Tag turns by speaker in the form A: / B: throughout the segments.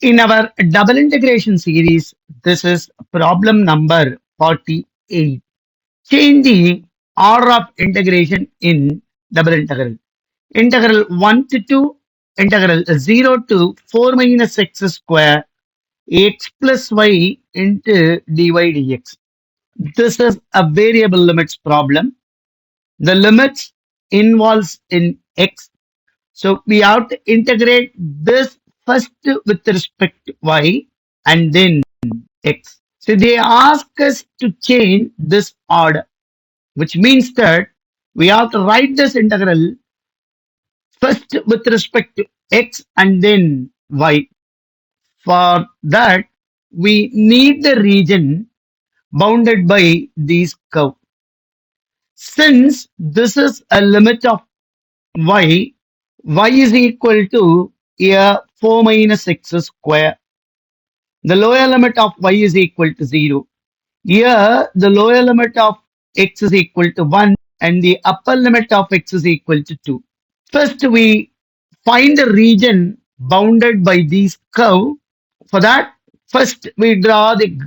A: In our double integration series, this is problem number 48. Change the order of integration in double integral. Integral 1 to 2, integral 0 to 4 minus x square x plus y into dy dx. This is a variable limits problem. The limits involves in x. So we have to integrate this first with respect to y and then x. So they ask us to change this order, which means that we have to write this integral first with respect to x and then y. For that, we need the region bounded by these curve. Since this is a limit of y, y is equal to a 4 minus x square. The lower limit of y is equal to 0. Here, the lower limit of x is equal to 1 and the upper limit of x is equal to 2. First, we find the region bounded by these curve. For that, first we draw the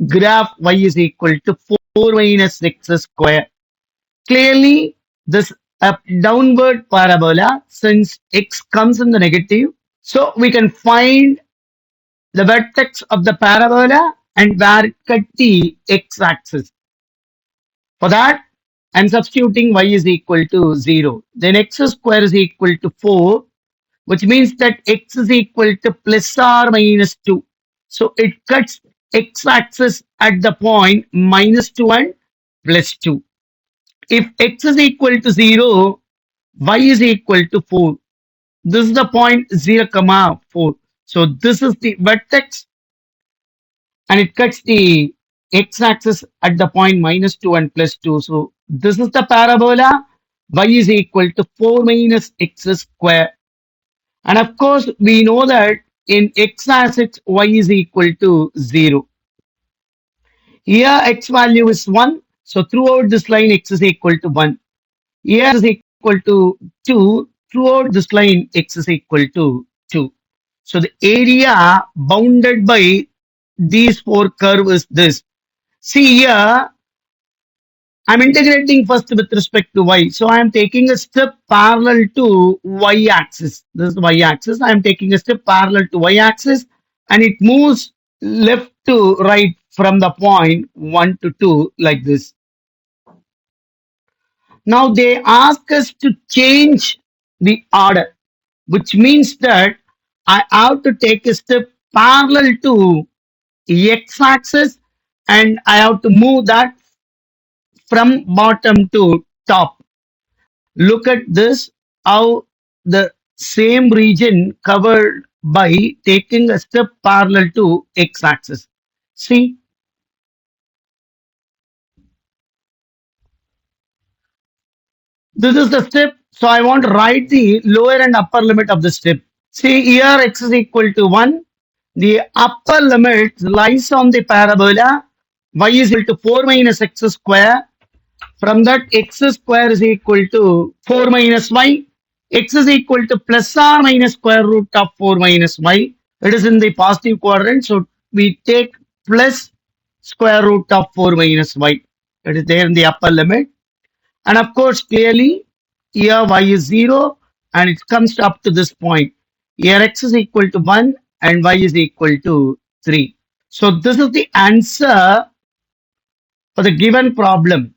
A: graph y is equal to 4 minus x square. Clearly, this a downward parabola since x comes in the negative. So we can find the vertex of the parabola and where it cut the x-axis. For that, I'm substituting y is equal to 0. Then x square is equal to 4, which means that x is equal to plus or minus 2. So it cuts x-axis at the point minus 2 and plus 2. If x is equal to 0, y is equal to 4. This is the point 0, comma 4. So this is the vertex and it cuts the x-axis at the point minus 2 and plus 2. So this is the parabola. Y is equal to 4 minus x square. And of course, we know that in x-axis, y is equal to 0. Here, x value is 1. So throughout this line, x is equal to 1. Here is equal to 2. Throughout this line, x is equal to 2. So the area bounded by these four curves is this. See here, I'm integrating first with respect to y. So I'm taking a step parallel to y axis. This is y axis. I'm taking a step parallel to y axis and it moves left to right from the point 1 to 2 like this. Now they ask us to change the order, which means that I have to take a step parallel to x axis and I have to move that from bottom to top. Look at this, how the same region covered by taking a step parallel to x axis. See, this is the step. So I want to write the lower and upper limit of the step. See here x is equal to 1. The upper limit lies on the parabola. Y is equal to 4 minus x square. From that, x square is equal to 4 minus y. X is equal to plus or minus square root of 4 minus y. It is in the positive quadrant. So we take plus square root of 4 minus y. It is there in the upper limit. And of course, clearly, here y is 0 and it comes up to this point. Here x is equal to 1 and y is equal to 3. So this is the answer for the given problem.